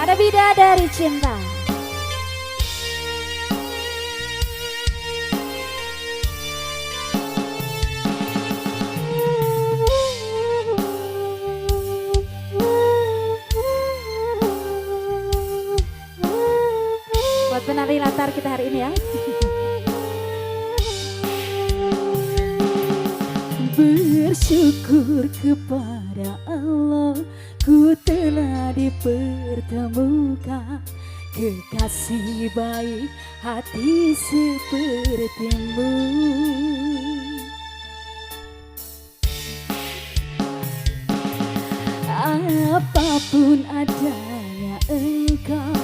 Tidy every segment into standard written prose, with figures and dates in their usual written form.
Ada Bidadari Cinta. Buat penari latar kita hari ini ya. Bersyukur kepada Allah, ku telah dipertemukan kekasih baik hati sepertimu. Apapun adanya engkau,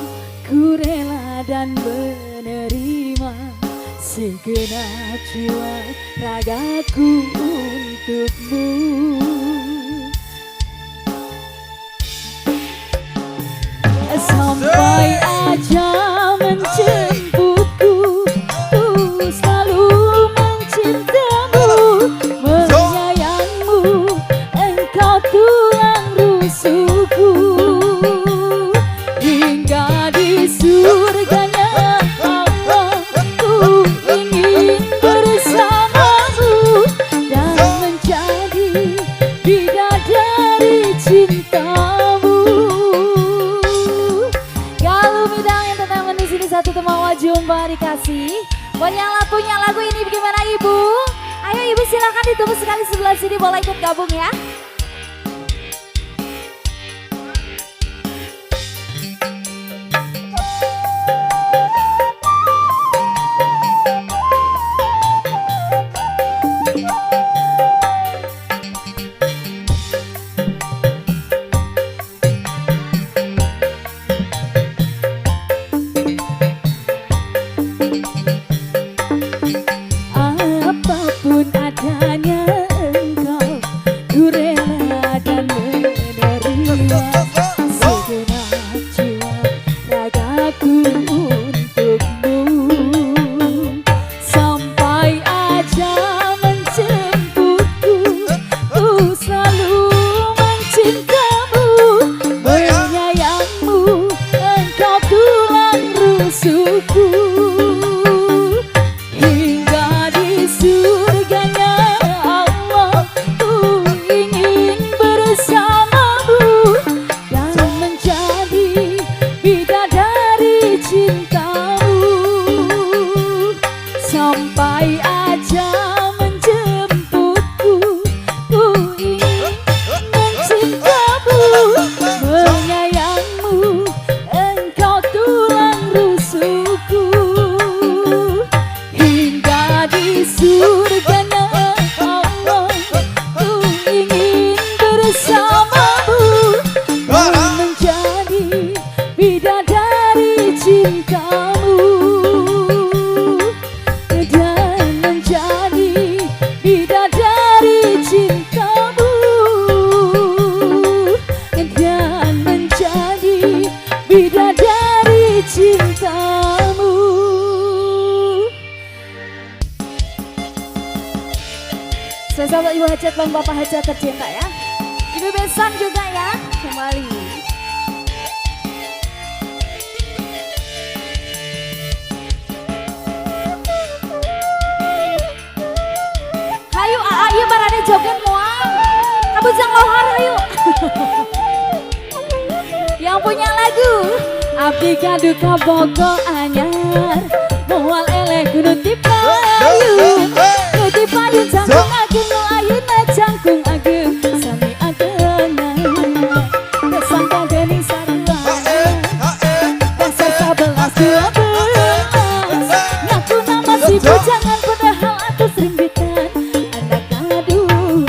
ku rela dan menerima segenap jiwa ragaku untukmu. Sampai aja menjemputku, ku selalu mencintamu, menyayangmu, engkau tulang rusukku. Hingga di surganya Allah, ku ingin bersamamu dan menjadi bidadari cintamu. Kalau bidang yang tetap di sini satu temawa jumpa dikasih. Buat yang punya lagu ini bagaimana Ibu? Ayo Ibu silakan ditunggu sekali sebelah sini, boleh ikut gabung ya. Apapun adanya engkau, ku rela dan menerima segenap jiwa ragaku untukmu. Sampai aja menjemputku, ku selalu mencintamu, menyayangmu, engkau tulang rusukku. Surganya Allah, ku ingin bersamamu dan menjadi bidadari cintamu. Sampai aja menjemputku, ku ingin mencintamu, menyayangmu, engkau tulang rusukku. Hingga di surganya Allah, ku ingin bersamamu dan menjadi bidadari cintamu, dan menjadi bidadari cintamu, dan menjadi bidadari cintamu. Sahabat Ibu Hajat dan Bapak Hajat tercinta ya. Ibu Besan juga ya, kembali. Hayu ayo barane joget muang. Kamu jangan lohar yuk. Yang punya lagu Abdi Kaduka Boko Anyar, Mual eleh kudu tipayu, kudu tipayu jangkung agung nu ayeuna jangkung agung sami ageuna. Tersangka geuning sarua, bangsa 11-12, ngaku nama si bujangan padahal atus ringgitan anak kadua.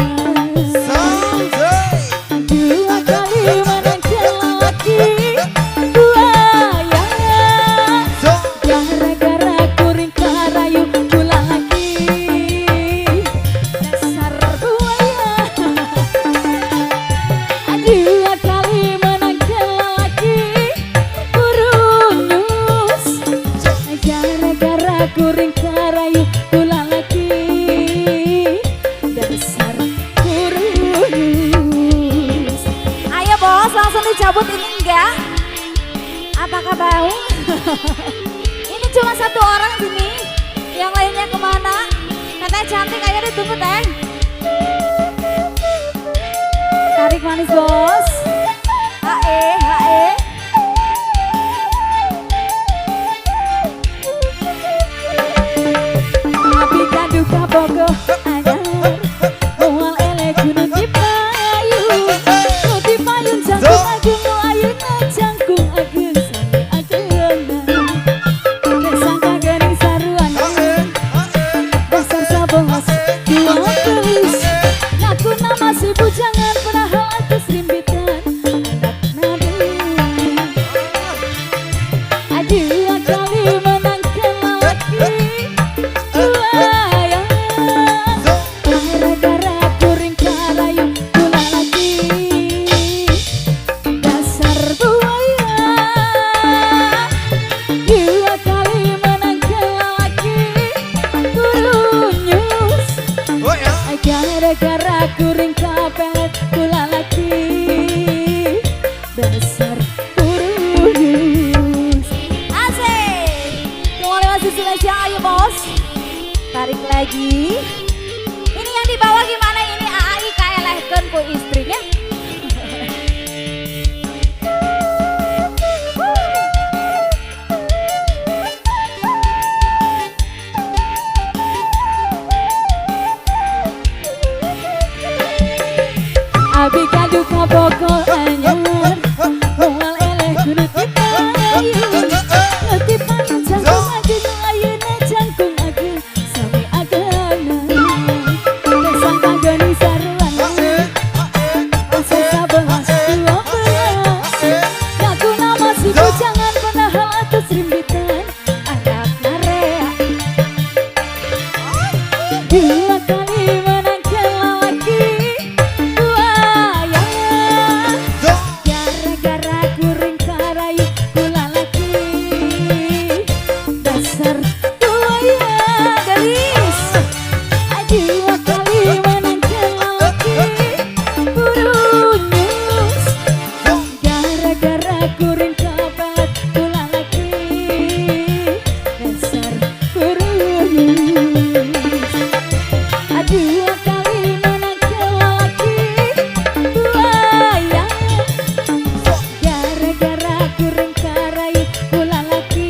Dua kali menang laki buaya, gara-gara kuring karayu pula lagi. Dasar tahu. Ini cuma satu orang sini. Yang lainnya kemana? Katanya cantik, ayo ditunggu teh. Tarik manis bos. Hae, hae. Tapi kadung kabogo ada. Mual elek gunung di payung. Di payung jangkung agung ayun jangkung agung sami agung. Tersangka garing saruan. Dasar sabos dua gelis. Ngaku nama si bujangan padahal aku serimpitan anak nadi. Dua kali menangkan lelaki buaya. Gara-gara kuring karayu pula lagi. Dasar buaya. Dua kali menangkan lelaki kurunyus. Gara-gara kuring kapelet pula lagi. Dasar kurunyus. Kembali masih spesial, ayo bos. Tarik lagi. Ini yang di bawah gimana ini? AAI kaelehkeun ku istrinya. Abi kadung kabokol anyar. Mual eleh gunut di payung. Di payung jangkung agung ayuna jangkung agung sami agung. Tersangka gani saruan. Asa sabelas dua belas. Ngaku nama si bujangan padahal atus rimbitan anak narea. Dua kali menangkan lelaki buaya. Gara-gara kuring karayu pula lagi. Dasar buaya galis. Dua kali menangkan lelaki burunyus. Gara-gara kuring kabat pula lagi. Dasar burunyus. Dua kali menangkan lelaki buaya. Gara-gara kuring karayu pula lagi.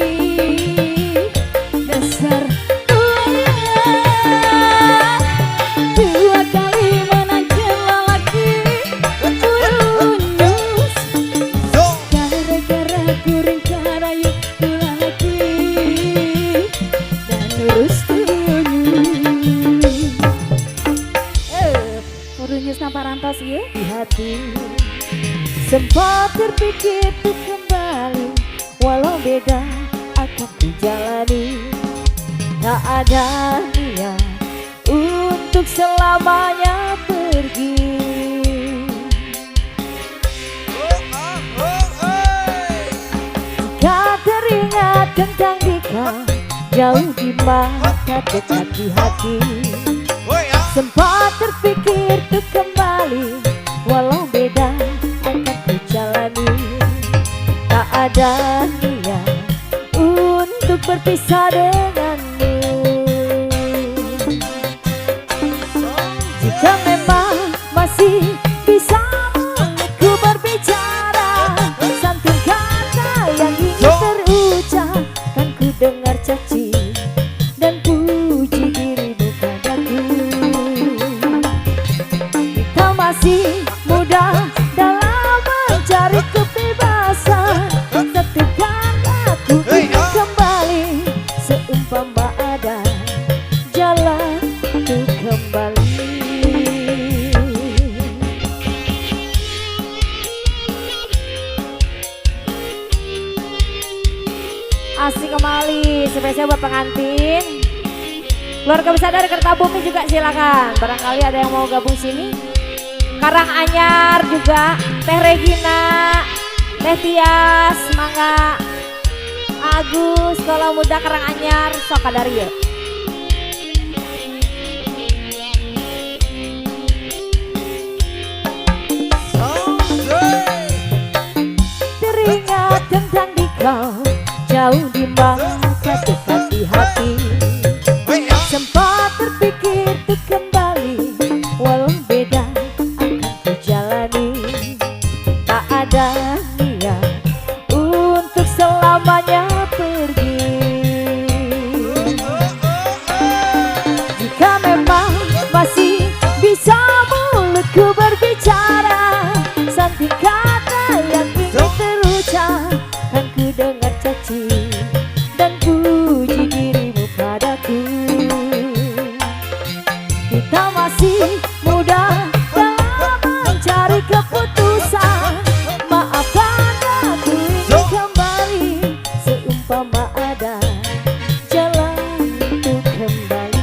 Dasar buaya. Dua kali menangkan lelaki burunyus. Gara-gara kuring karayu pula lagi. Dan urus tunyus. Burunyus namparantos ya di hati. Sempat terpikir untuk kembali, walau beda akan dijalani. Tak ada niat untuk selamanya pergi. Jika teringat tentang Dika, jauh di mata dekat di hati. Sempat terpikir untuk kembali, walau beda akan dijalani. Tak ada niat untuk berpisah denganmu. Jika memang masih bisa ku berbicara, santun kata yang ingin terucap, kan ku dengar caci dan puji dirimu padaku. Kita masih muda dalam mencari kebebasan. Satu kata ku ingin kembali, seumpama ada jalan untuk kembali. Asik kembali, spesial buat pengantin. Keluarga besar dari Kertabumi juga silakan. Barangkali ada yang mau gabung sini. Karanganyar juga, Teh Regina, Teh Tias, Mangga, Agus, Sekolah Muda Karanganyar, Sokadario. Teringat tentang dikau, jauh di mata dekat di hati. Sempat terpikir untuk kembali, walau beda akan ku jalani. Tak ada niat untuk selamanya pergi. Jika memang masih bisa mulutku berbicara, santing kata yang ingin terucap kan ku dengar caci dan puji dirimu padaku. Kita masih muda dalam mencari keputusan. Maafkan aku ingin kembali, seumpama ada jalan untuk kembali.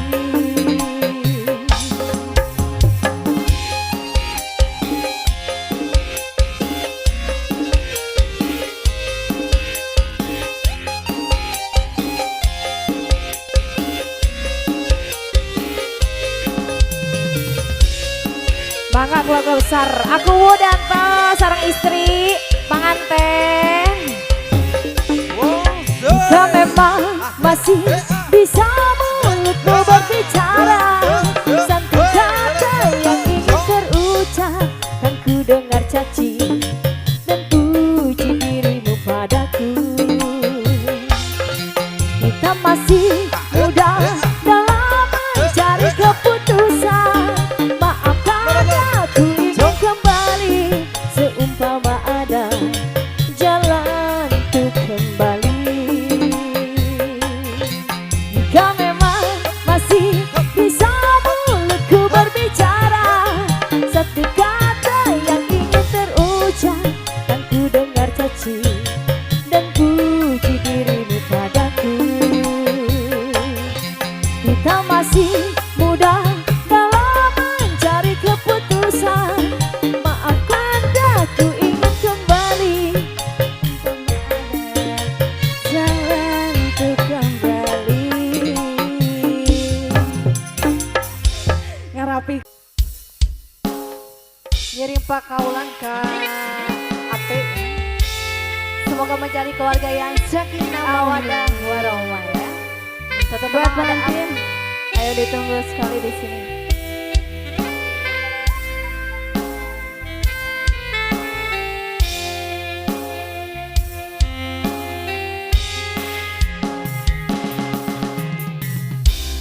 Bangga keluarga besar aku Wudanto, sarang istri pengantin. Jika memang masih bisa mulutmu berbicara, satu kata yang ingin terucap kan ku dengar caci dan puji dirimu padaku. Kita masih muda dalam mencari keputusan. Aku ingin kembali, seumpama ada jalan untuk kembali. Jika memang masih bisa mulutku berbicara, satu kata yang ingin terucap kan ku dengar caci dan puji dirimu padaku. Kita masih muda dalam mencari keputusan. Maafkan aku ingin kembali, jalan untuk kembali. Ngarapi ngirim Pak Kaulan ke Ate. Semoga mencari keluarga yang sakinah mawaddah warahmah ya. Satu buat pengantin, ayo ditunggu sekali di sini.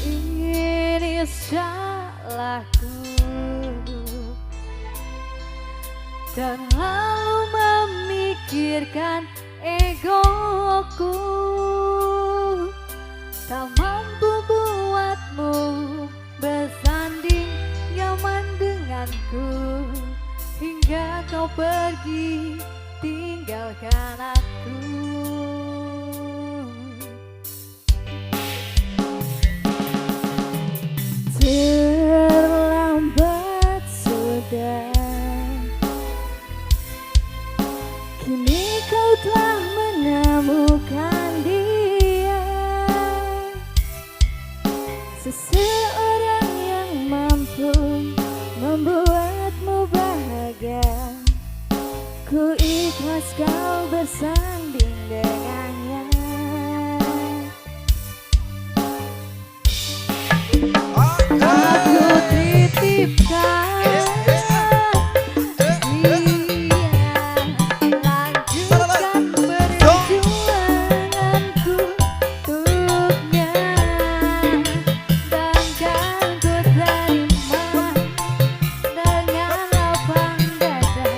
Ini salahku terlalu memikirkan egoku, tak mampu buatmu bersanding nyaman denganku, hingga kau pergi tinggalkan aku. Terlambat sudah, kini kau telah menemukan dia, seseorang yang mampu membuatmu bahagia. Ku ikhlas kau bersanding dengannya. Aku titipkan dia, lanjutkan perjuanganku untuknya, dan kan ku terima dengan lapang dada.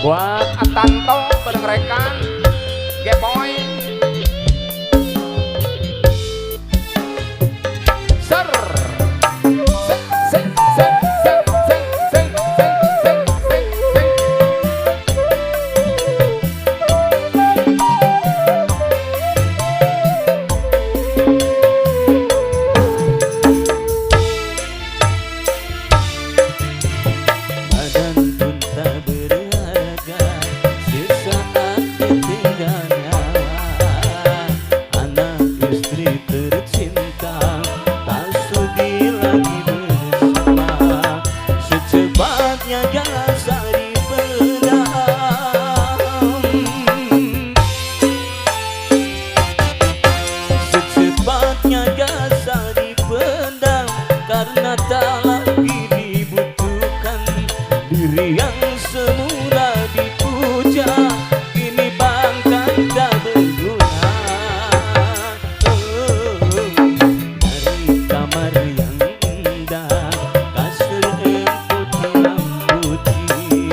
buat Atanto bareng rekan Gepoy ser yang semula dipuja kini bangkai tak berguna. Dari kamar yang indah kasur empuk hilang putih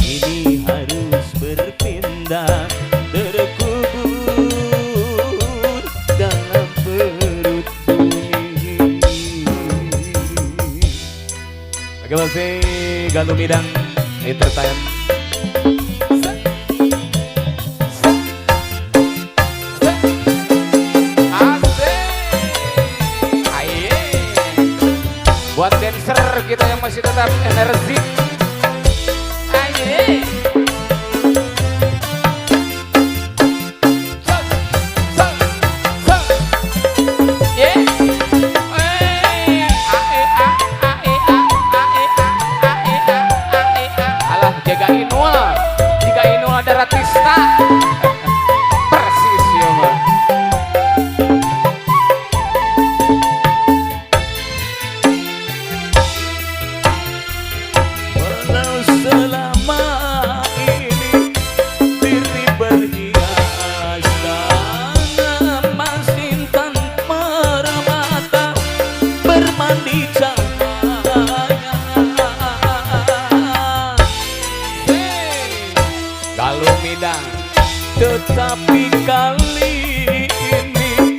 ini harus berpindah terkubur dalam perut bumi. Oke masih Galuh Midang Entertain. Buat dancer kita yang masih tetap energi. Ratista persis ya mah. Walau selama ini diri berhias dan emas intan permata bermandi cahaya. Galuh Midang, tetapi kali ini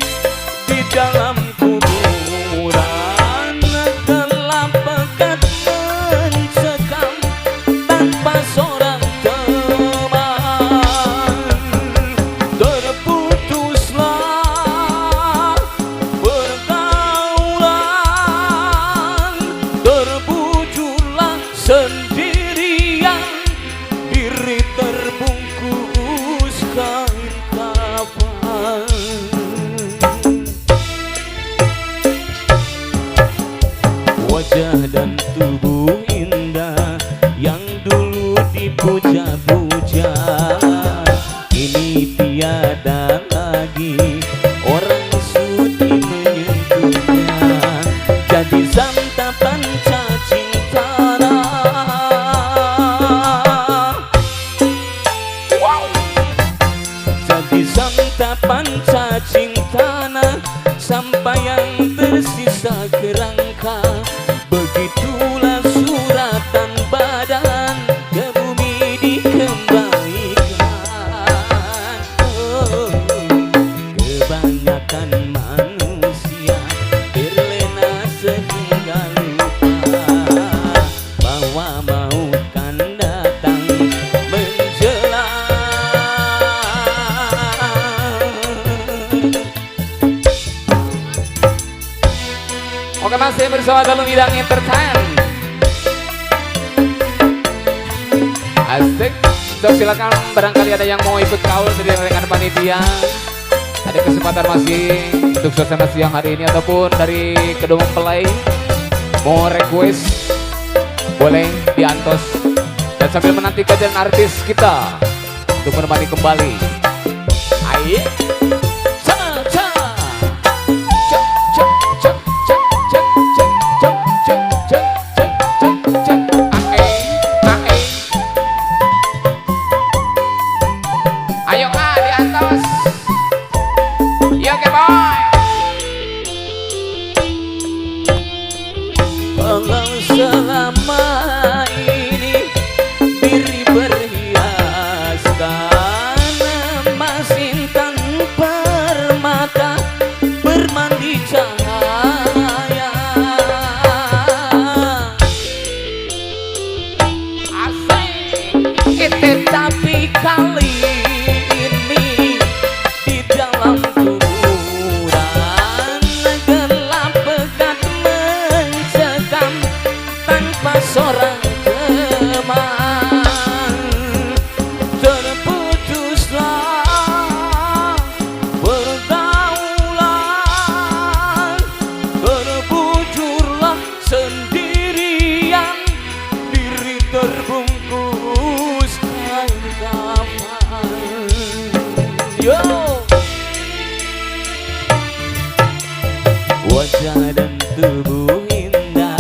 di dalam kuburan telah pekat mencekam tanpa seorang teman. Terputuslah pergaulan, terbujurlah sendirian diri terbungkus kain kafan. Wajah dan tubuh indah yang dulu dipuja-puja kini tiada lagi orang sudi menyentuhnya. Jadi santapan cacing tanah, jadi santapan cacing tanah sampai yang tersisa kerangka. Begitulah suratan badan ke bumi dikembalikan. Kebanyakan manusia terlena sehingga lupa bahwa maut kan datang menjelang. Oke masih bersama Galuh Midang Entertain. Asik. So silakan barangkali ada yang mau ikut kaul dari rekan panitia. Ada kesempatan masih untuk suasana siang hari ini ataupun dari kedua mempelai mau request boleh diantos dan sambil menanti kehadiran artis kita untuk menemani kembali. Ayo. Ayo diantos. Yo Gepoy. Kalau selama ini diri berhias kali ini di dalam kuburan gelap pekat mencekam tanpa seorang teman. Terputuslah pergaulan, terbujurlah sendirian, diri terbungkus kain kafan. Yo, wajah dan tubuh indah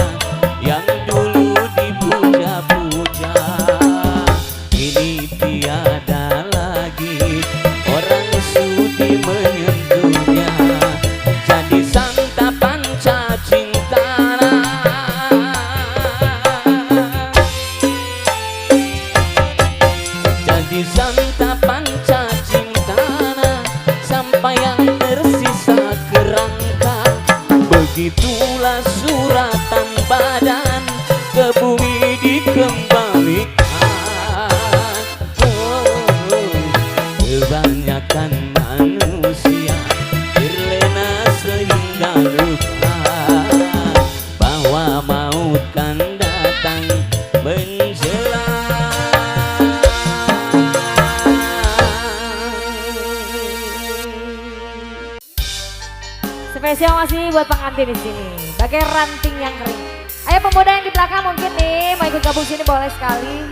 yang dulu dipuja-puja, kini tiada lagi orang sudi menyentuhnya. Jadi santapan cacing tanah, jadi santapan cacing tanah, sampai yang tersisa kerangka. Begitulah suratan badan ke bumi dikembalikan. Kebanyakan manusia terlena sehingga lupa bahwa maut kan datang menjelang. Spesial masih buat pengantin di sini. Bagai ranting yang kering. Ayo pemuda yang di belakang mungkin nih mau ikut gabung sini boleh sekali.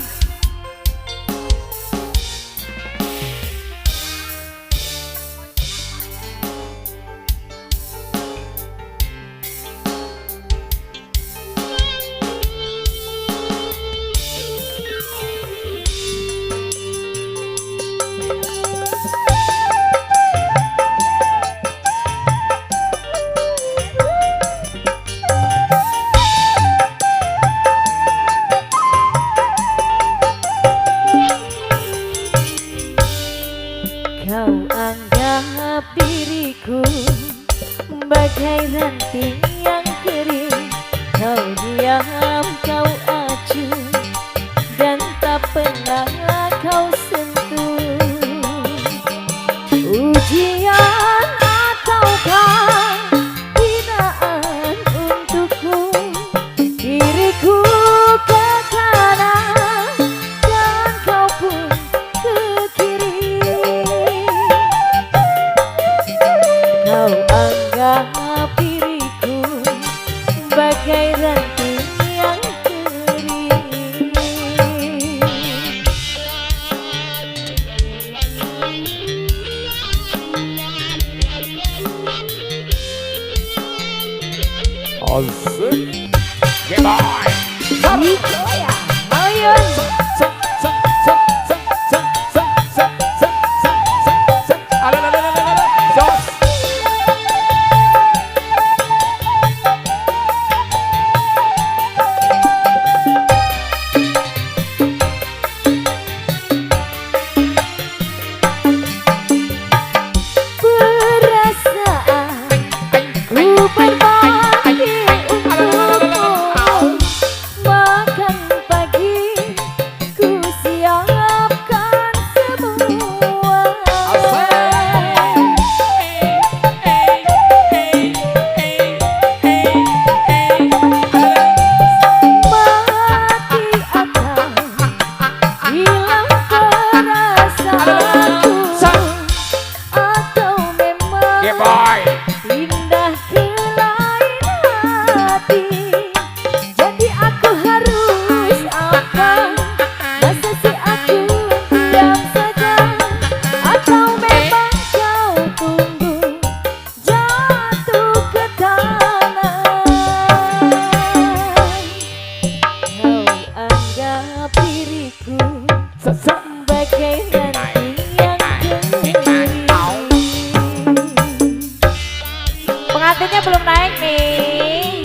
Kau anggap diriku bagai ranting yang kering. Kau diam, kau acuh, dan tak pernah kau sentuh. Ujian ataukah hinaan untukku, diriku ke kanan dan kau pun ke kiri. Kau anggap diriku bagai ranting yang kering. Asik, Geboy. Ikoya, Ayun. Pengantinnya belum naik nih.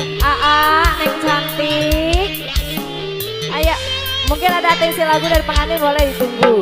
Neng cantik. Ayo, mungkin ada atensi lagu dari pengantin, boleh ditunggu.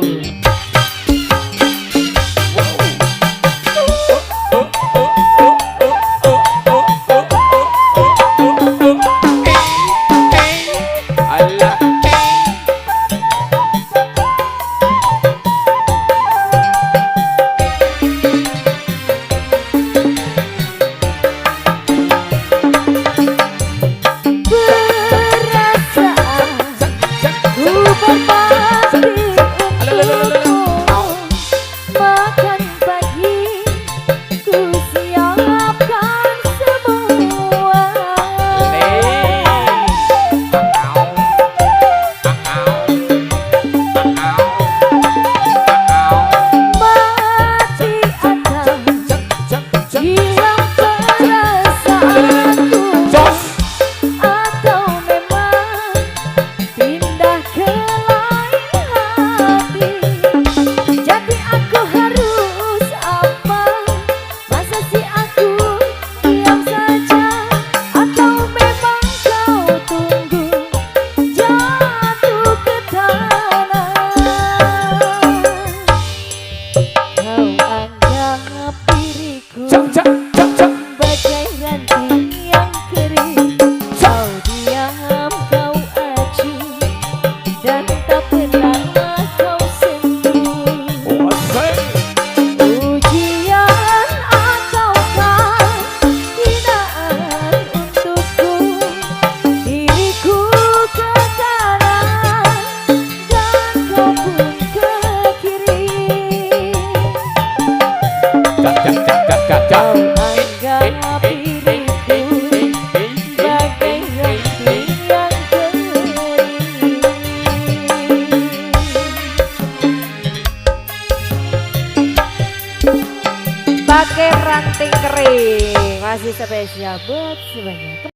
kasih spesial buat semuanya.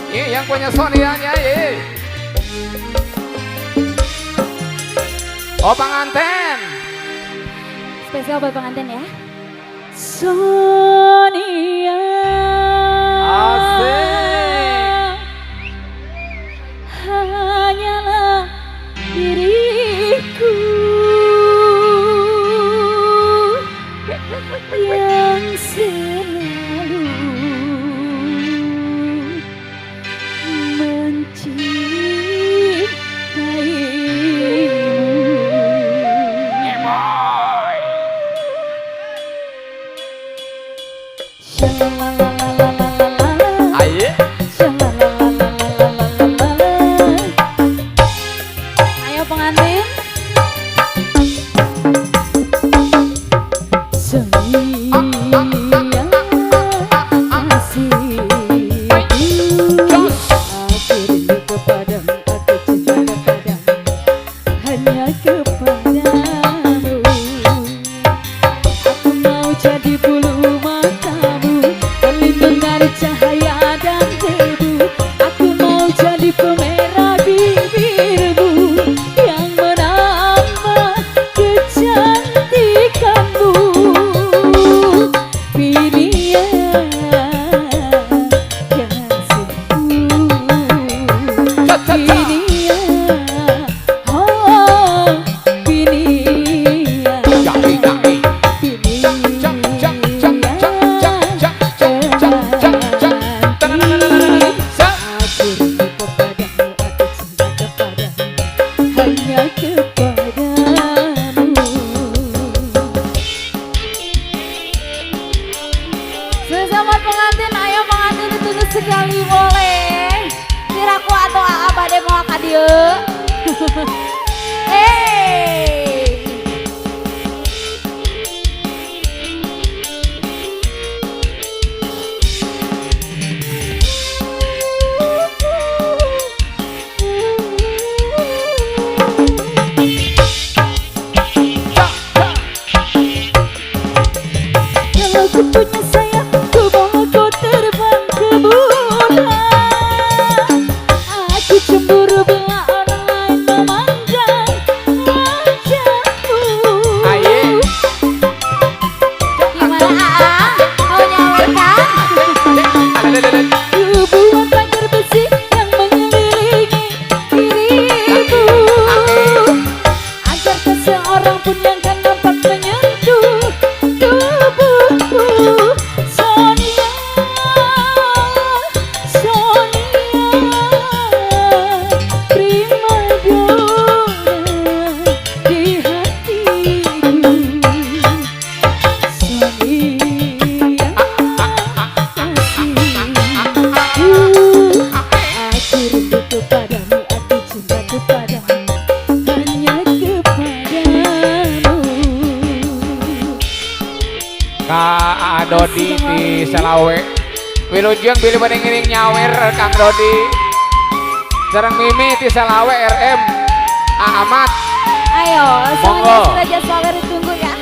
Yang punya Sonianya ye. Oh pengantin. Spesial buat pengantin ya. Sonia. Asik. Hanyalah diriku yang selalu Ayo. Ayo pengantin. Jadi bulu matamu, terlindung dari cahaya dan debu. Aku mau jadi pemerah bibirmu yang menambah kecantikanmu. Pilih yang pilih oh pilih Sesama pengantin, ayo pengantin dituntut sekali boleh. Tiraku atau abade mau akad dia. Hey. Kalau ku punya sayap, ku bawa kau terbang ke bulan. Aku cemburu bila orang lain memandang wajahmu. Ayo. Gimana Aa? Mau nyawerkan? Hubungan pagar besi yang mengelilingi dirimu, agar tak seorang pun yang kan dapat menyentuh tubuhmu. Sonia, Sonia, primadona di hatiku. Sonia, aku rindu kepadamu, aku cinta kepadamu, hanya kepadamu. Kak Dodi di Selawe. Wilujeng pilih pada ngiring nyawer Kang Dodi. Sareng Mimi di Selawe RM. Ahmad. Ayo, Monggo. semuanya sudah sawer ditunggu ya.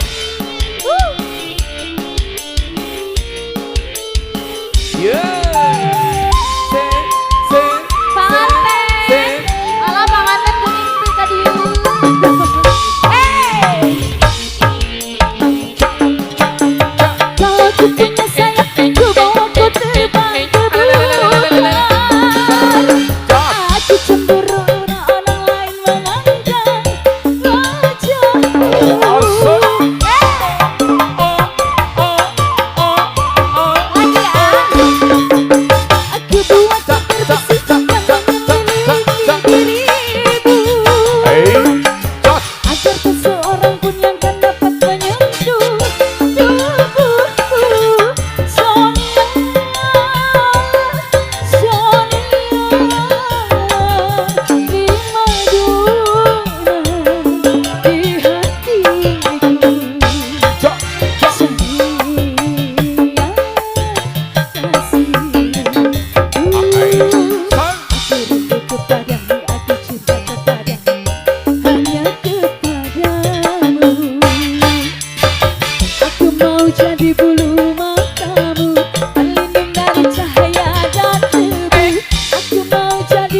Pengantin. Alah pengantin kuning pika diu. Hey. Kalau ku punya sayap, ku bawa kau terbang ke bulan. Aku cemburu orang lain memandang wajahmu. Lagi ah.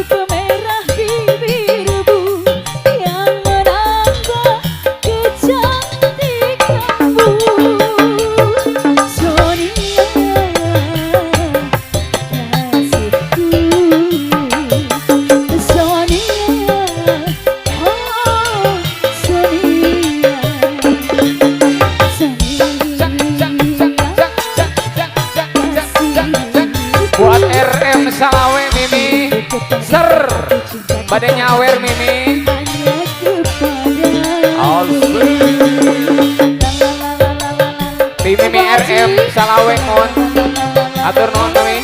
pemerah bibirmu yang menambah kecantikanmu. Sonia kasihku, Sonia, oh Sonia, Buat RM Salawe Mimi, ser pada nyawer Mimi. Di Mimi RM Salawe mon, atur nuhun Mimi.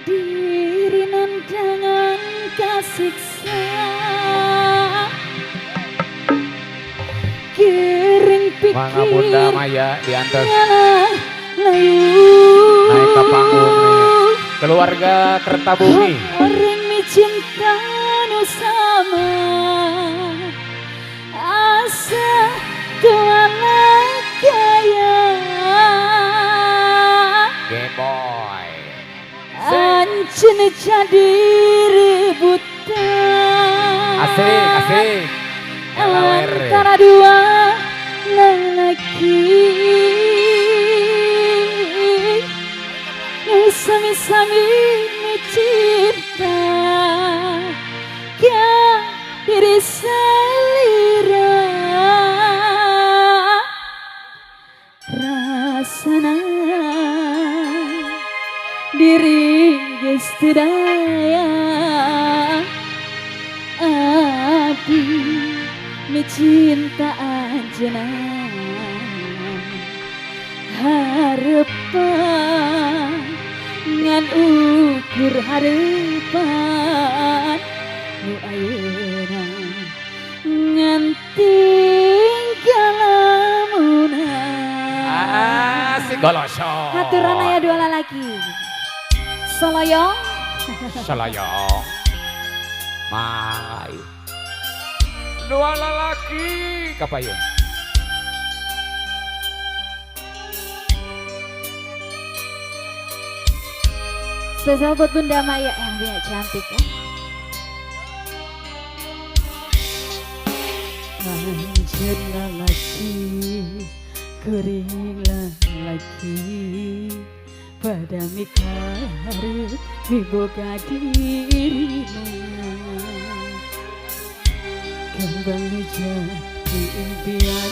Diri nandangan kasiksa, kiring Mangga Bunda pikir Maya diantos ngalah layu. naik ke panggung nih. Keluarga Kertabumi. Orang mi cinta nu sama, asa tuana kaya. Game Boy. Ancen jadi rebutan Asik, asik. Ngelawer. antara dua lelaki yang sami-sami mencinta kya diri selira rasana diri geus teu daya abdi mencinta anjeunna harepan ngan ukur harepan nu ayeuna ngan tinggal lamunan. Asik golosong. Haturan aya dua lalaki. Soloyong. Selayong. Mai. Dua lalaki kapayun. Spesial buat Bunda Maya yang dia cantik ya. Anjeun lalaki kering lalaki pada mikaharep miboga dirina kembang jadi impian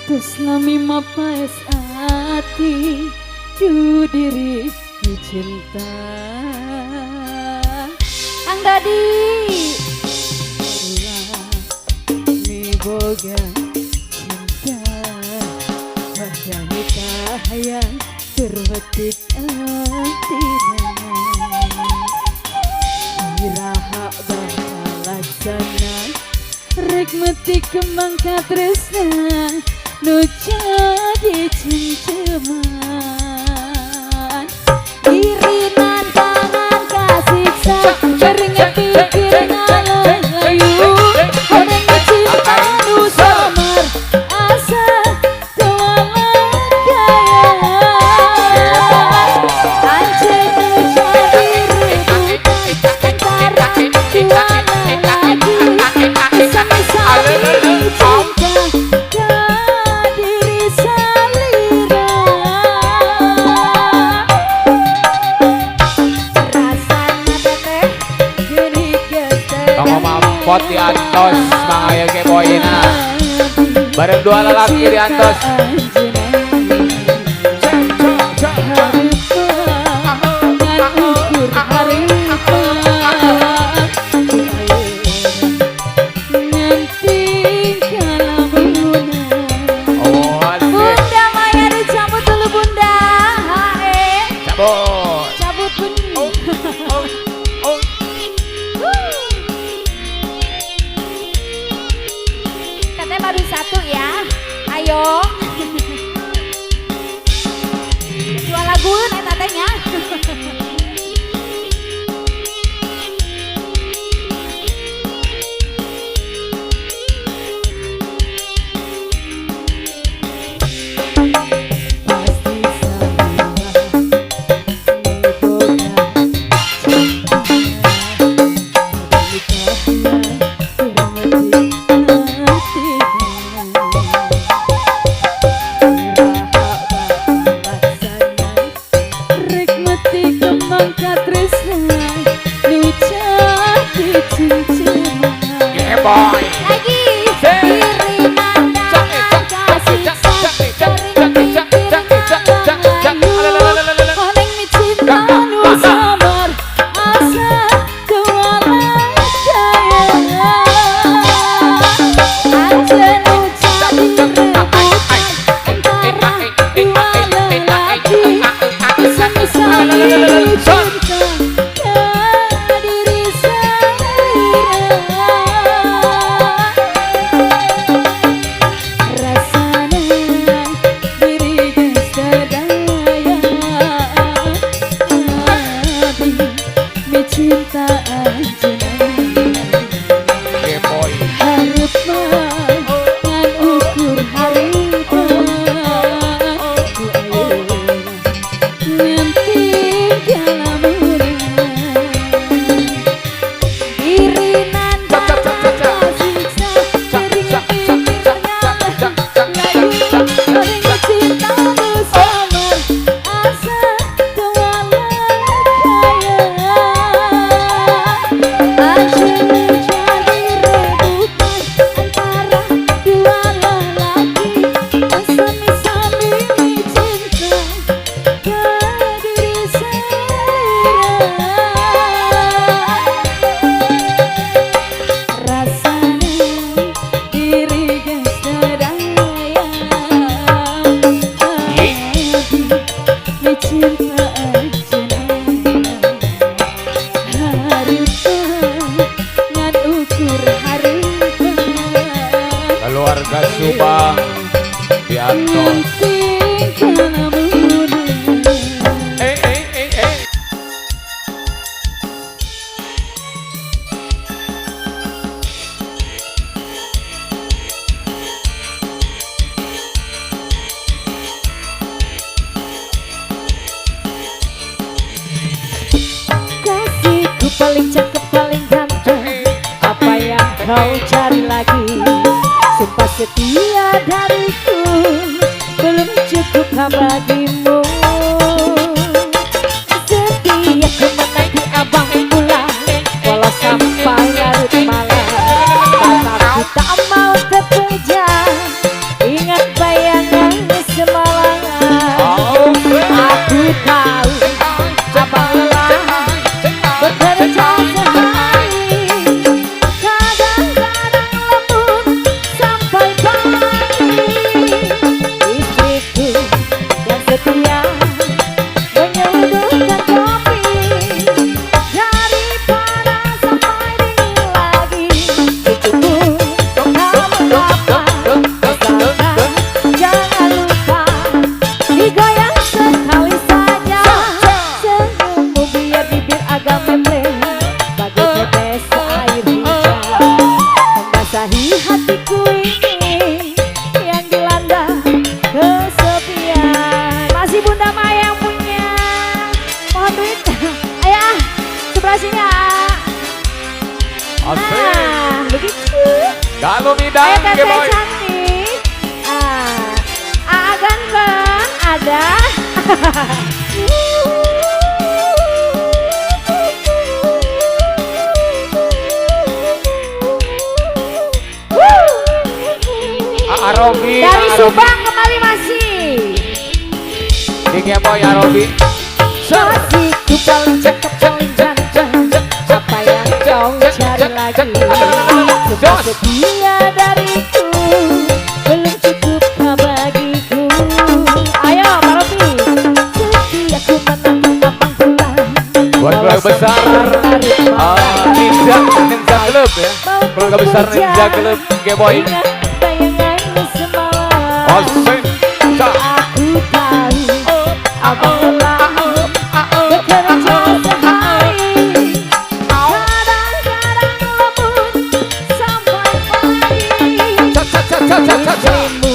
terus lami mapas hati ku diri ku cinta Kang Dadi. boga cinta pada nikah yang terbetik antina iraha bakal laksana rek metik kembang katresna nu jadi cengceman Irinan tangan kasiksa keringet pikir ngalayu orang cinta nu samar asa tualan kaya anjir nu jadi rebutan antara dua lelaki sama-sama cinta ke diri salira rasana teteh geni Kamu mampot di antos mangaya ke boyina. Bareng dua lelaki di antos. Oh, asik. Bunda Maya dicabut dulu Bunda. Hae. Cabut. Cabut Bunda. Oh, oh. Teteh baru satu ya. Ayo. Dua lagu nih tetehnya. boy. Lagi Say. diri nanda kasih sering Oneng mi cinta nu sabar asa kewala jaya Anjen ucap direbutan antara dua lelaki Bisa-misali cinta ke diri saya Rasanya diri geus sedaya Abi mi cinta anjeunna Oke boy. Hareup mah ngan ukur hareup ku ayeuna nganting jalamunna diri nanda siksa sering sering cinta bersama asa kewala jaya Anjeun jadi rebutan antara dua lelaki Asami-sami cinta ke diri saya Rasanya diri geus sedaya Mi cinta anjeunna Hareup ngan ukur hareup Keluarga Subang Diantos. nganting jalamunna Eh. Kasihku paling cakep paling ganteng, apa yang kau cari lagi? Sumpah setia dariku belum cukup bagimu. Setiaku menanti abang pulang, walau sampai larut malam. Mataku tak mau terpejam, ingat bayangan semalam. Aku tahu abang lelah bekerja sehari, kadang-kadang lembur sampai pagi. Istriku yang setia menyuguhkan kopi, daripada sampai dingin lagi. Cukup kau mengapa, asalkan jangan lupa digoyang sekali saja. Senyummu biar bibir agak membleh, bagai tetes air hujan, membasahi hatiku ini yang dilanda kesepian. Masih Bunda Maya yang punya, mohon duit. Ayah, sebelah sini ah. Asik. Nah, begitu. Kalau Ayo bidang Oke teteh boy. cantik. Aa ganteng ada. Arobi. Dari Subang kembali masih. Dingnya boy Arobi. Kasihku paling cakep paling ganteng, apa yang kau cari lagi? Sumpah setia dariku belum cukup bagiku. Ayo Pak Robi, setiaku menanti abang pulang. Buat keluarga besar Ninja Club ya. Keluarga besar Ninja Club Oke boy. Ingat bayangan semalam. Asik. Cak. Aku tahu abang lelah bekerja sehari, kadang-kadang lembur sampai pagi. Istrimu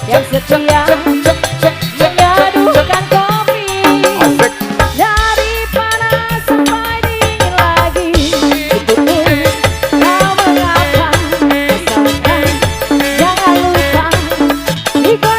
yang setia menyadukan kopi, Asik. daripada sampai dingin lagi. Cukup kau mengapa, asalkan jangan lupa digoyang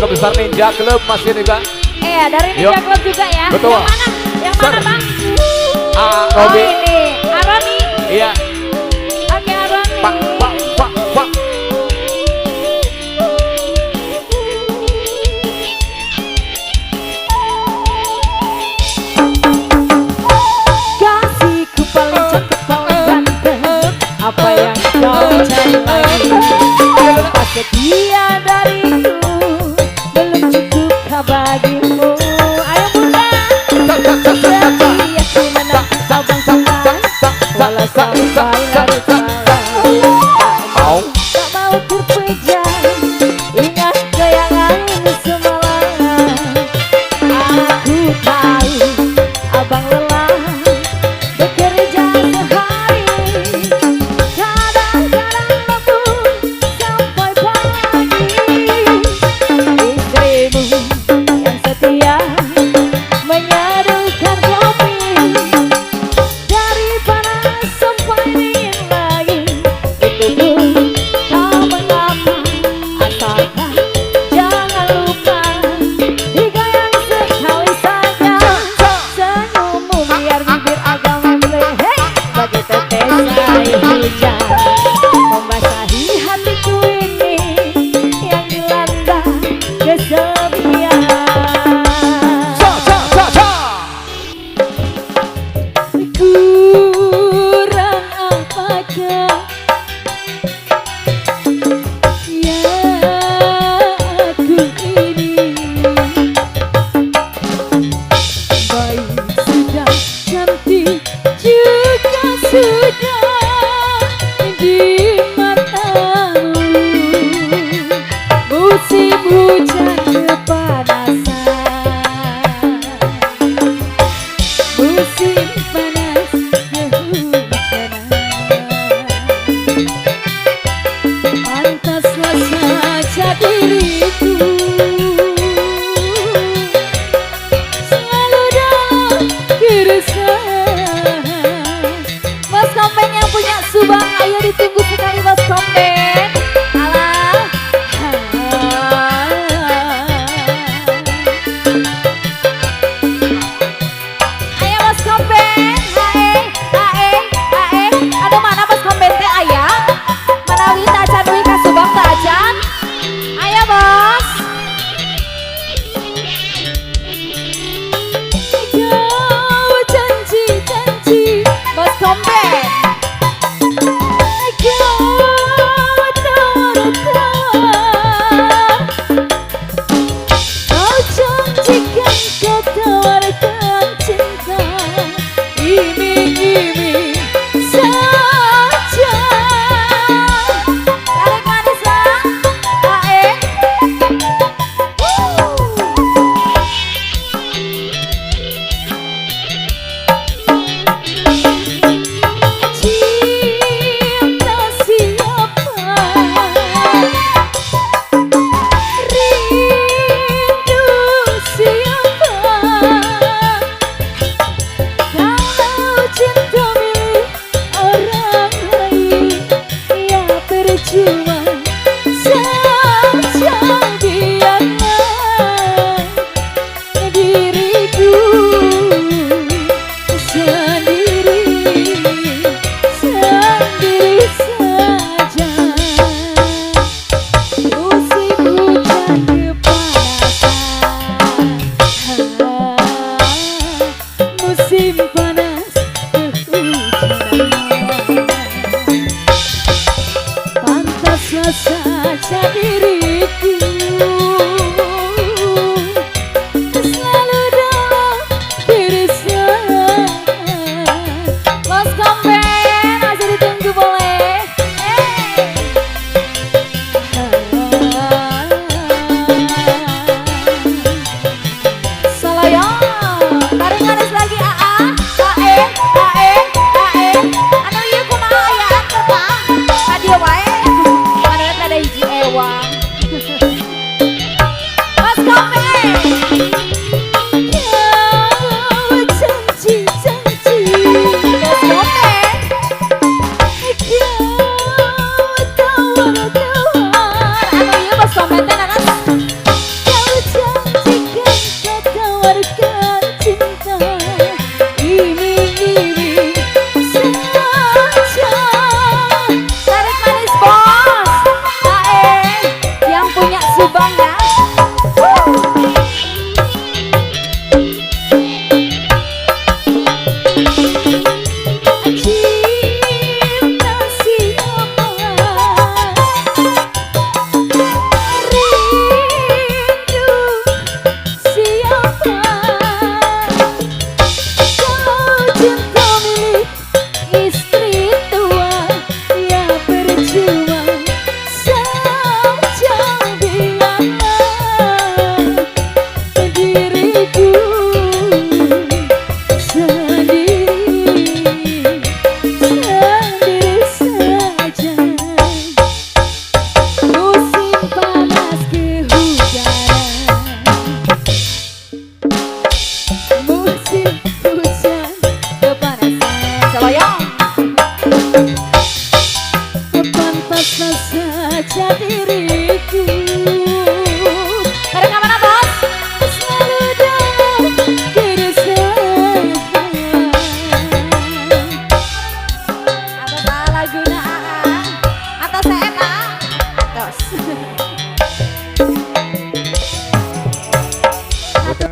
keluarga besar Ninja Club masih juga. Dari Yuk. Ninja Club juga ya. Betul. Yang mana? Yang mana, Bang? Oh, Robi. ini. Aroni. Iya. Oke, Aroni. Pak. Kasihku paling cantik paling ganteng, apa yang kau cari lagi? Apa setia dariku belum cukup kah bagimu? Ayo bunda, setia ku menanti abang suka, walau sampai larut malam. Mau. Tak mau terpejam, ingat goyangan semalam. Aku tahu abang lelah bekerja sehari, kadang-kadang lembur sampai pagi. Istrimu yang setia menyadukan kopi dari panas sampai dingin lagi. Itu pun tak mengapa, asalkan jangan lupa digoyang sekali saja. Senyummu biar bibir agak membleh, bagi tetes air hujan membasahi hatiku ini yang dilanda kesepian.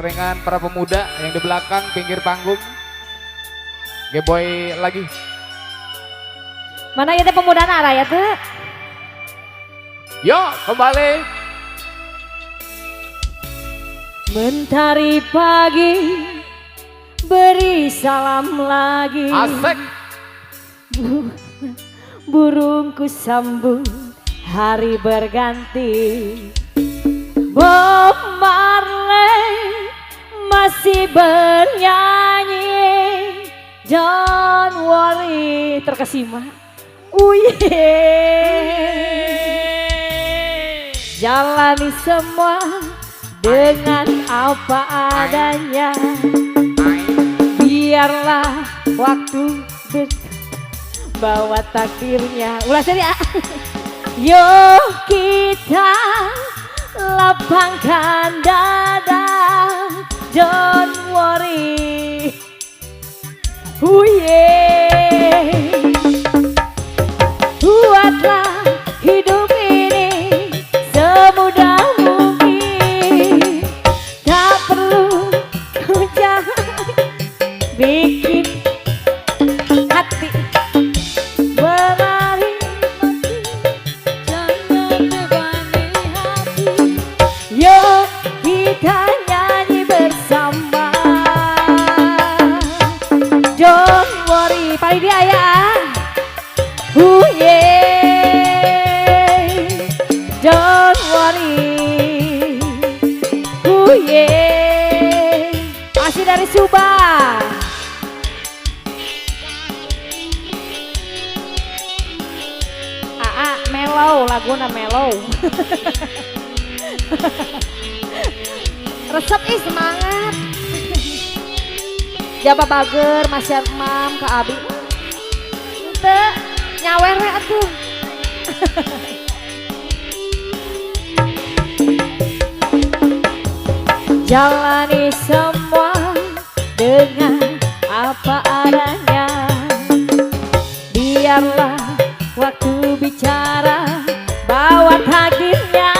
iring-iringan para pemuda yang di belakang pinggir panggung. G-boy lagi. Mana ya teh pemuda raya teh? Yo kembali. Mentari pagi beri salam lagi. Asik. Burungku sambut hari berganti. Bob Marley masih bernyanyi. Don't worry, terkesima. Jalani semua dengan apa adanya. Biarlah waktu bawa takdirnya. Ulah seri ah. Yuk kita lapangkan dada. Don't worry. Buatlah hidup ini semudah mungkin. Tak perlu jangan bikin hati berlari mati. Jangan bebani hati. Yuk kita nyanyi bersama. Don't worry, paling dia ya. Don't worry. Masih dari Subang. Mellow, laguna mellow. Resep semangat. Jaba bager masih emam ke abi. Ente nyawer we atuh. Jalani semua dengan apa adanya. Biarlah waktu bicara bawa takdirnya.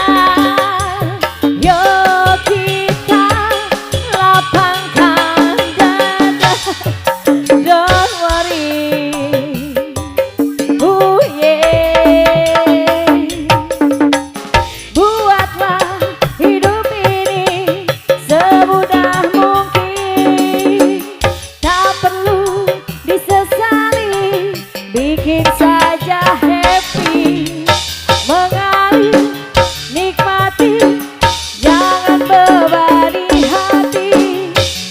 Yuk kita lapangkan dada. Don't worry. Buatlah hidup ini semudah mungkin. Tak perlu disesali, bikin saja happy. Mengalir, nikmati, jangan bebani hati.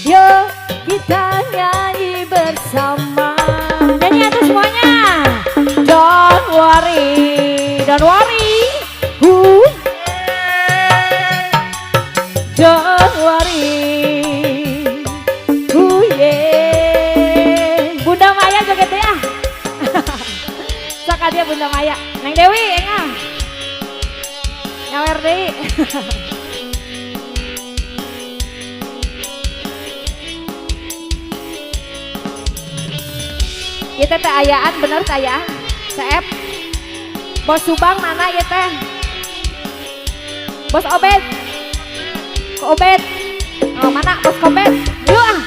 Yuk kita nyanyi bersama. Nyanyi atuh semuanya. Don't worry, Don't worry. don't worry. Bunda Maya joget ya. Saka dia Bunda Maya. Neng Dewi engah. Nyawer deui. Ieu teh ayaan bener teh ayaan. Seep. Bos Subang mana ieu teh? Bos Obed. Ko Obed. Oh, mana Bos Obed? Yuk ah.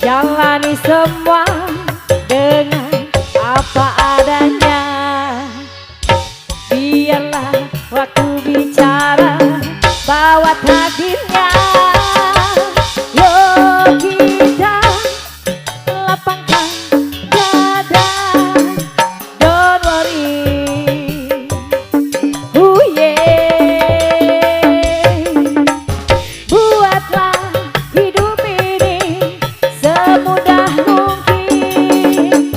Jalani semua dengan apa adanya. Biarlah waktu bicara bawa takdirnya. Yuk kita lapangkan dada. Don't worry. Buatlah hidup ini semudah mungkin.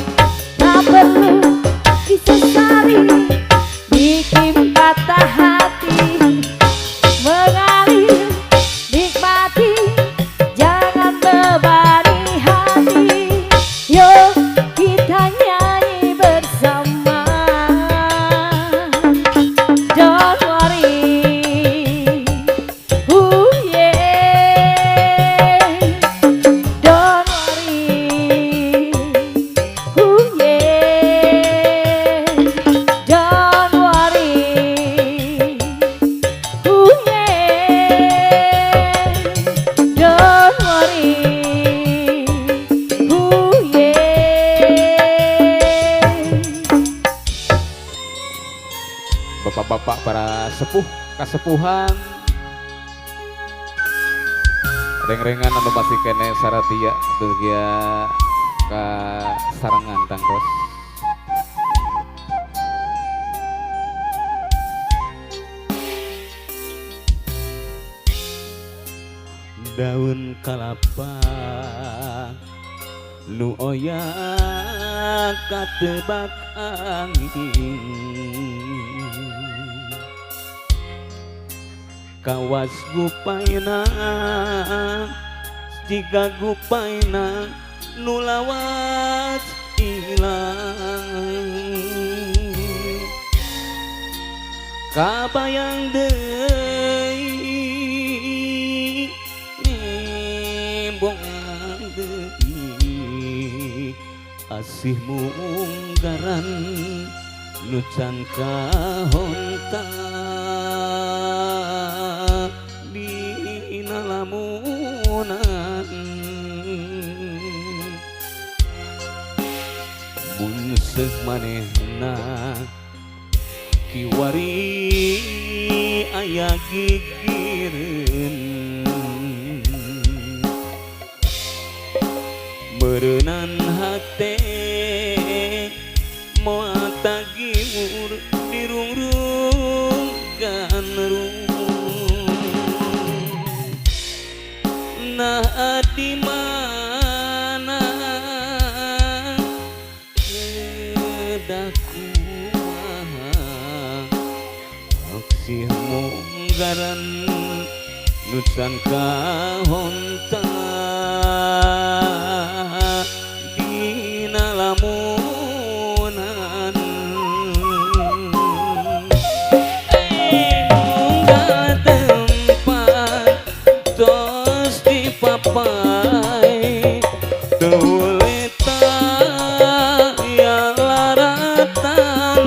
kasepuhan reng-rengan anu masih kene saratia dugia ka sarangan tangkos daun kalapa nu oya katebak angin kawas gupaina jika gupaina nu lawas ilang kabayang deui nembong deui asihmu unggaran nu can kahonta dina lamunan mun seug manehna kiwari aya gigireun meureunnan hate moal tagiur dirungrungkan nah di mana kedaku aksi munggaran nusan kahonta dina lamunan munggah tempat tos dipapai tulita ya laratan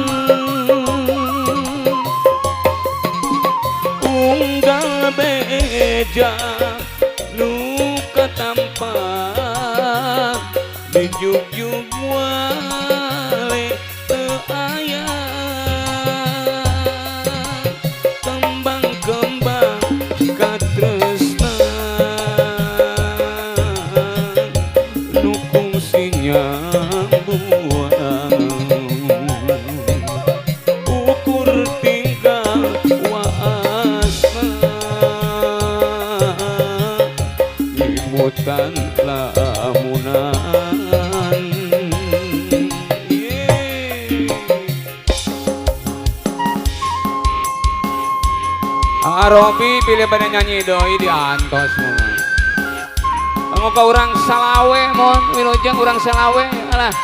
unggal beja nu katampak dijuk-juk wale teu aya kembang-kembang katresnan nu fungsinya buang ukur tinggal waasna limutan lamunan Robi pilih pada nyanyi doi di antos mon. Kamu ke orang Salawe mon, wilujeng orang Salawe alah.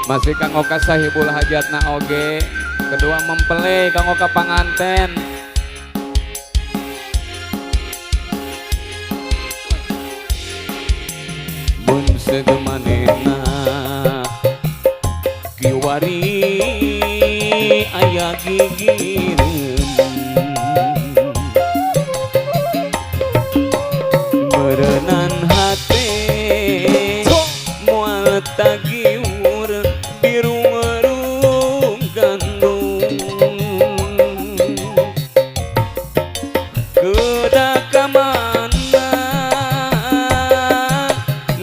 Masih kanggo ka sahibul hajatna oge, kedua mempelai kanggo ka panganten. Mun segemanena kiwari aya gigireun meureunnan hate moal tagiur dirungrung gandung kedah ka mana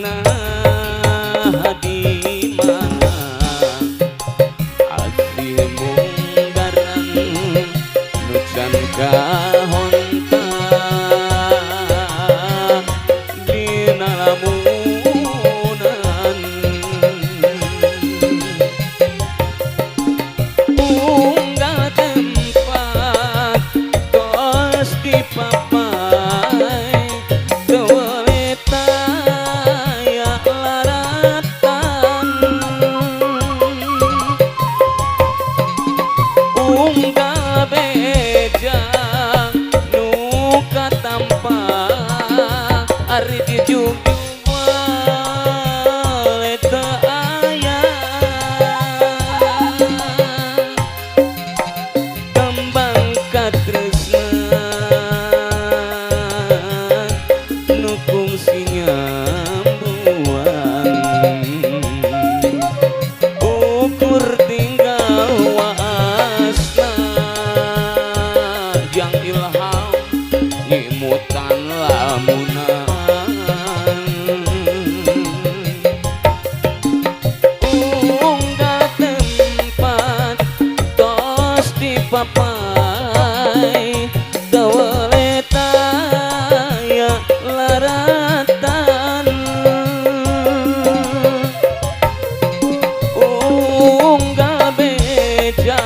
nah di mana papai kawaleta ya laratan unggal beja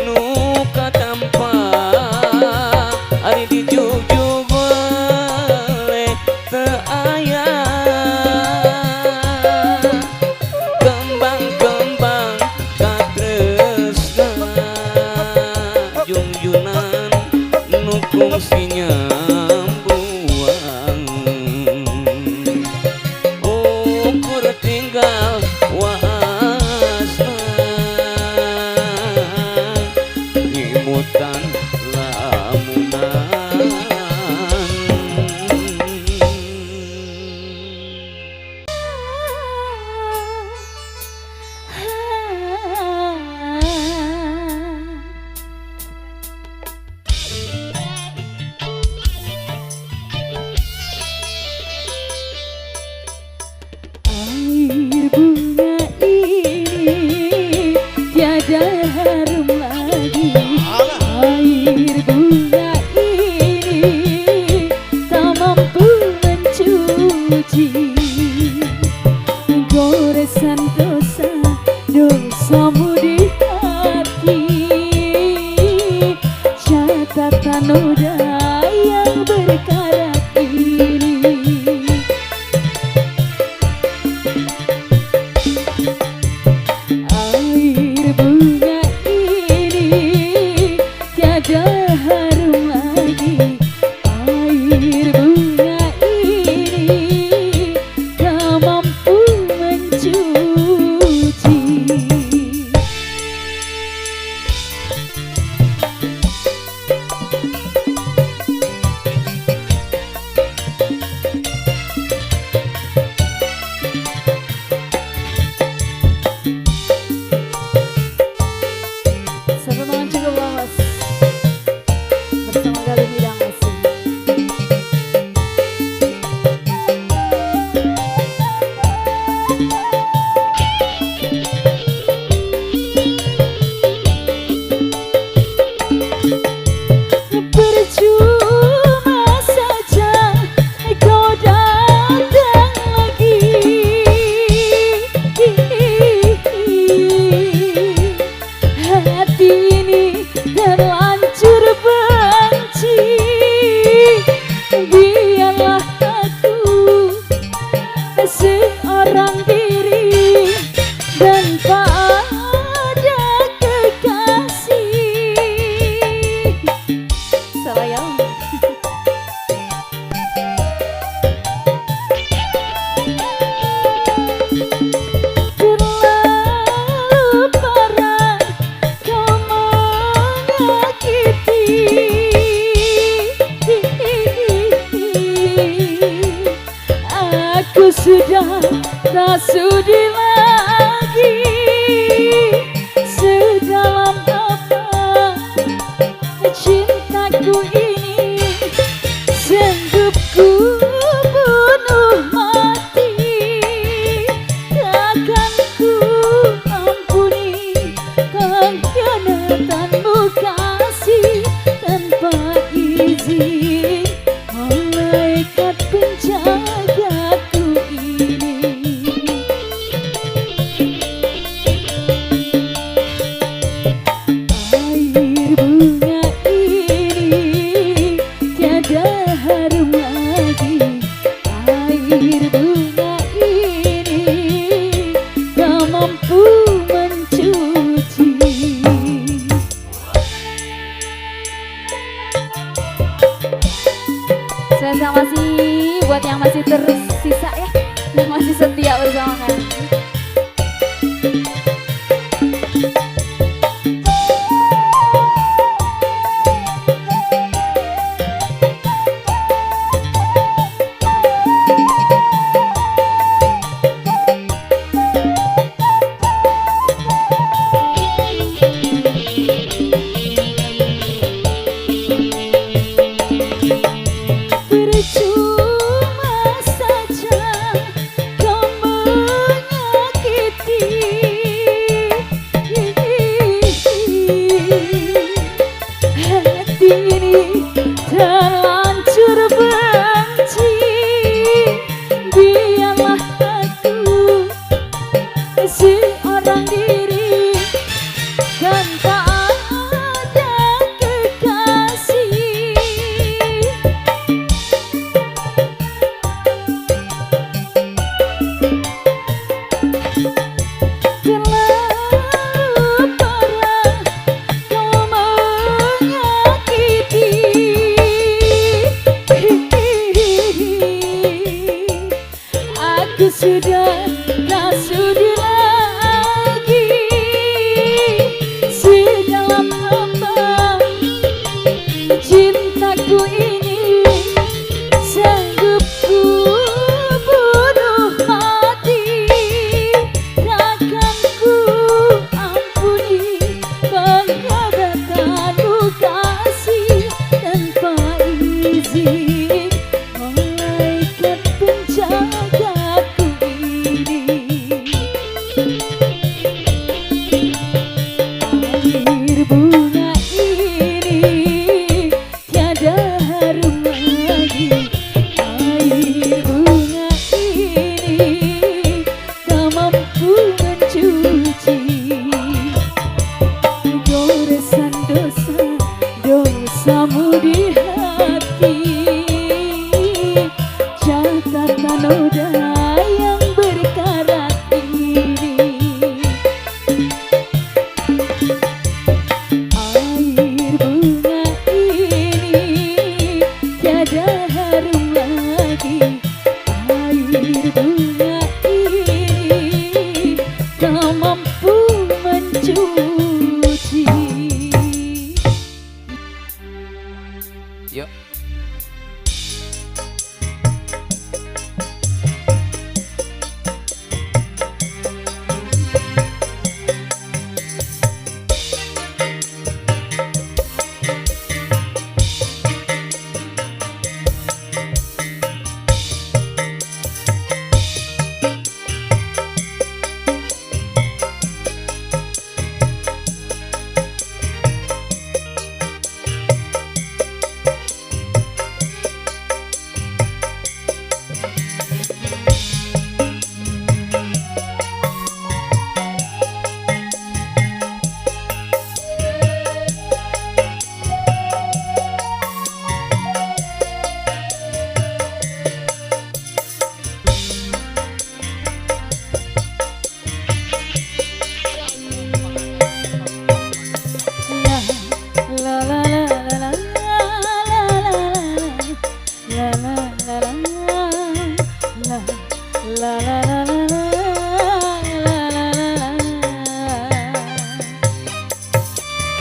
nu katampa ari dijujug we teu aya kembang-kembang katresna junjunan nu kungsi nyambuang ukur tinggal waasna imutan lamunan. Air bunga ini tiada harum lagi. Air bunga ini tak mampu mencuci goresan dosa dosamu di hati. Catatan noda yang berkarat ini. Air bunga ini tiada harum lagi. Air bunga ini tak mampu mencuci. Satu tangan cukup bos. Bersama Galuh Bidang Asih. Percuma saja kau datang lagi. Hati ini terlanjur benci. Biarlah aku seorang diri dan pada kekasih. Salah ya. Terlalu parah kau menyakiti. Aku sudah tak sudi lagi. Sedalam apa cintaku ini, sanggup ku bunuh mati. Takkan ku ampuni pengkhianatanmu kasih tanpa izin malaikat penjagaku ini. Air bunga ini tiada harum lagi. Air bunga ini tak mampu mencuci. Saya masih buat yang masih tersisa ya, yang masih setia bersama kami. Percuma saja kau terlanjur benci, biarlah aku seorang diri tanpa ada kekasih. Terlalu parah kau menyakiti, aku sudah tak sudi lagi. Sedalam apa cintaku ini, sanggup ku bunuh mati. Takkan ku ampuni pengkhianatanmu kasih tanpa izin malaikat penjagaku ini. Air bunga ini tiada harum lagi. Air bunga ini tak mampu mencuci goresan dosamu di hati. Catatan noda yang berkarat ini. Air bunga ini tiada harum lagi. Air bunga ini tak mampu mencuci. Yuk.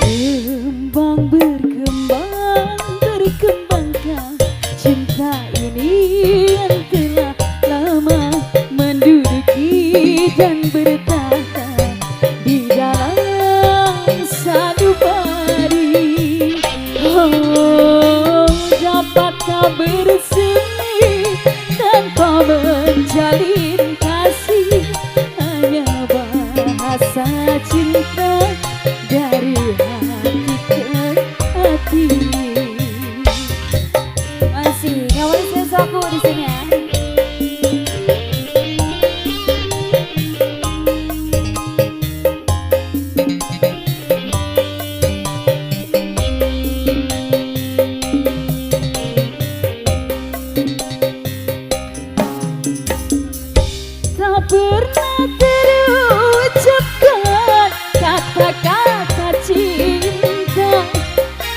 Kembang berkembang, berkembangkan cinta ini yang telah lama menduduki dan bertahan di dalam sanubari. Oh, dapatkah bersemi tanpa menjalin kasih? Hanya bahasa cinta dari hati ke hati. Masih ngawalin sesuatu di sini ya. Tak pernah terucapkan kata-kata cinta,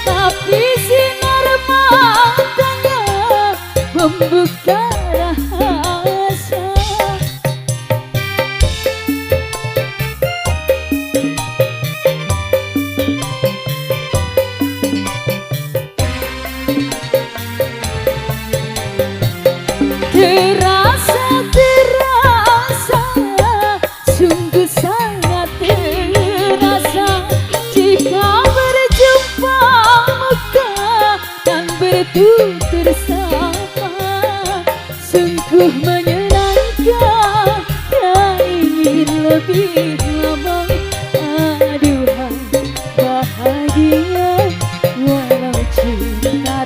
tapi sinar matanya membuka rahasia. Terasa, sungguh sangat terasa jika berjumpa muka dan bertutur sapa. Sungguh menyenangkan, tak ingin lebih lama. Aduhai bahagia walau cinta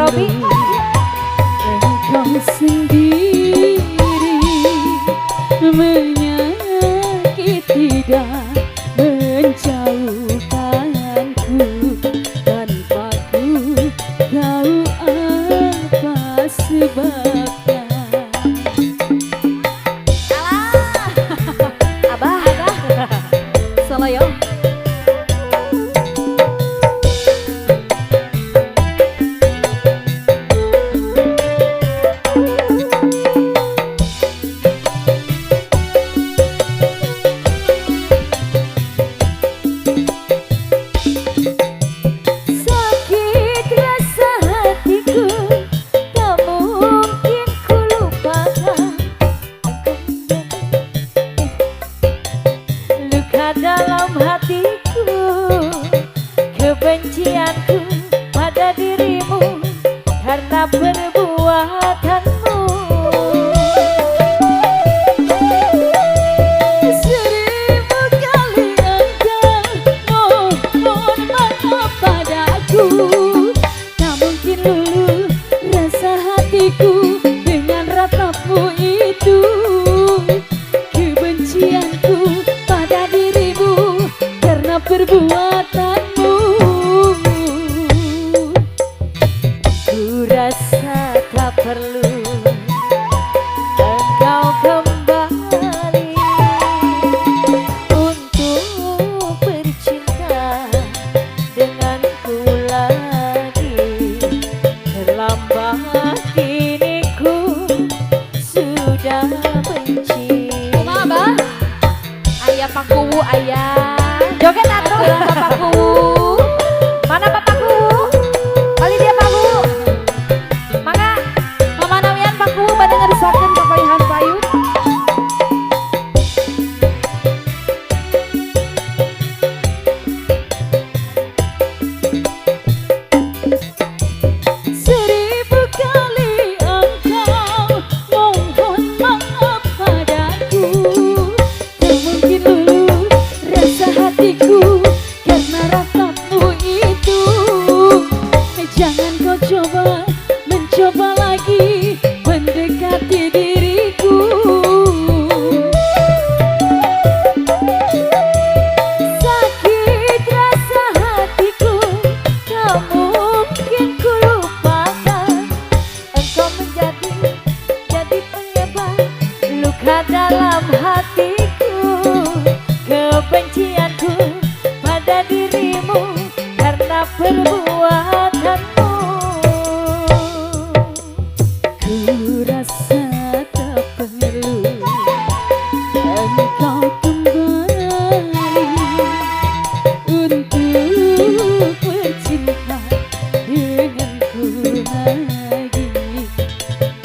Bobi. Engkau sendiri menyakiti dan menjauhkanku tanpa ku tahu apa sebabnya. Abah, Salah ya. sakit rasa hatiku, tak mungkin ku lupakan. Luka dalam hatiku, kebencianku pada dirimu karena perbuatanmu. Seribu kali engkau mohon maaf padaku, tak mungkin luluh rasa hatiku dengan ratapmu itu. Kebencianku pada dirimu karena perbuatanmu. Ku rasa tak perlu engkau kembali untuk bercinta denganku lagi. Terlambat kini ku sudah benci. Kumaha, Bah? Ayah Pak Kuwu, ayah joget atuh Bapak Kuwu. Mana Bapak Kuwu? Kali dia Pak Kuwu. Mangga Mama Nawian Pak Kuwu bade ngarisakeun papayahan payu. Seribu kali engkau mohon maaf padaku, tak mungkin luluh rasa hatiku karena ratapmu itu. Jangan kau mencoba lagi mendekati diriku. Sakit rasa hatiku, tak mungkin ku lupakan. Engkau jadi penyebab luka dalam hatiku. Kebencianku pada dirimu karena perbuatanmu. Ku rasa tak perlu engkau kembali untuk bercinta denganku lagi.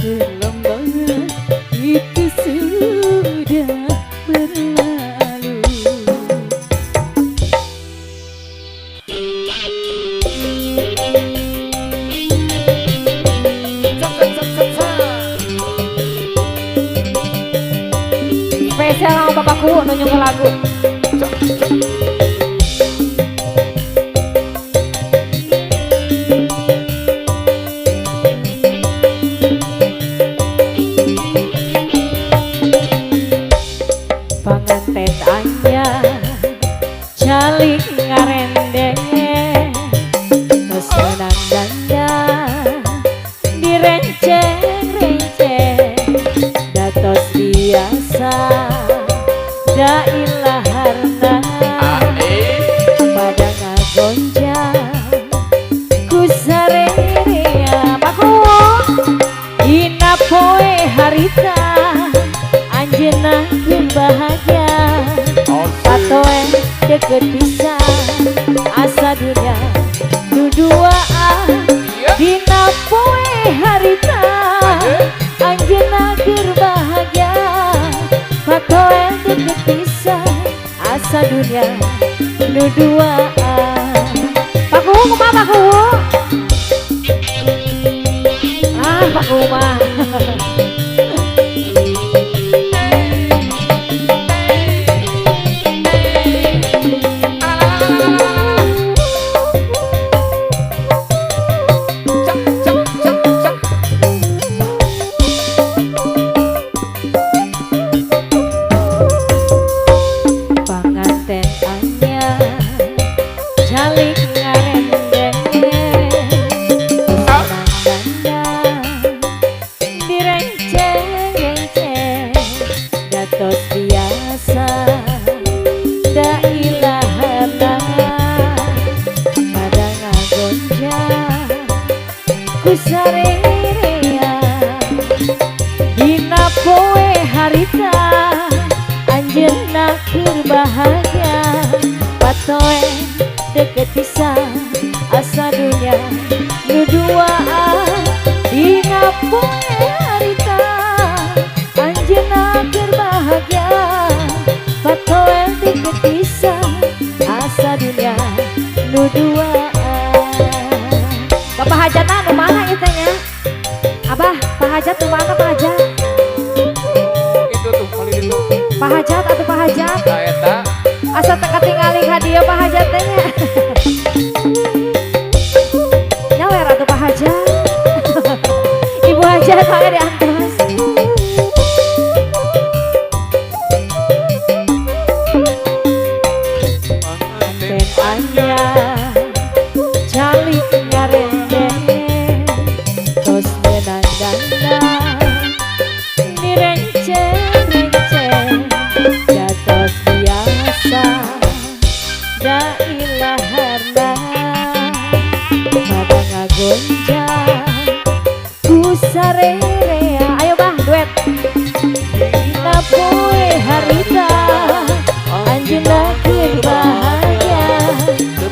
Terlambat itu sudah berlalu. Spesial sama Bapak Kuwu nu nyungkel lagu. Panganten anyar calik ngarendeng, terus menang danda direnceng-renceng, datos biasa da ilaharna pada ngagonjang ku sarerea. Pak Kuwu dina poe harita anjeunna keur bahagia, patoe deket pisan asa dunia nu duaan. Dina poe harita anjeunna keur bahagia, patoe deket pisan asa dunia nu duaan. Pak Kuwu kumaha Pak Kuwu? Pak Kuwu mah sarerea dina poe harita anjeunna keur bahagia patoe deket pisan asa dunya nu duaan dina poe harita anjeunna keur bahagia patoe deket pisan asa dunya nu duaan. Bapak hajatan nu mana ieu teh nya? Abah, Pak Hajat nu mana Pak Hajat? Itu tuh kali itu. Pak Hajat atuh Pak Hajat. Da eta Asa teu katingali ka dieu Pak Hajat teh nya. Nyawer atuh Pak Hajat. Ibu Hajat mangga diantos. Ten anyar calik ngarendeng tos menandang direnceng-renceng jatos biasa da ilaharna pada ngagonjang ku sarerea. Ayo Bah, duet. dina poe harita anjeunna keur bahagia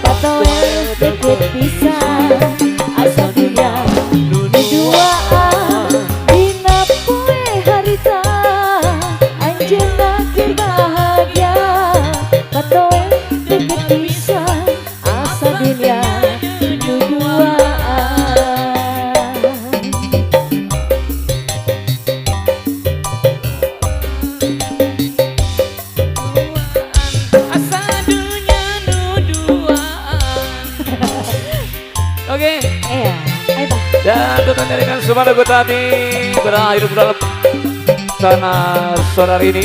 patoe deket pisan asa dunya nu duaan dina poe harita anjeunna keur bahagia patoe deket pisan asa dunya nu duaan. asa dunya nuduaan. Oke. Iya, ayo Bah. Dan tentunya dengan semua lagu tadi berakhir dalam sana sore hari ini.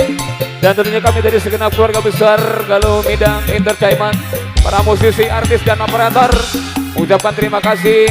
Dan tentunya kami dari segenap keluarga besar Galuh Midang Entertainment, para musisi, artis dan operator, ucapkan terima kasih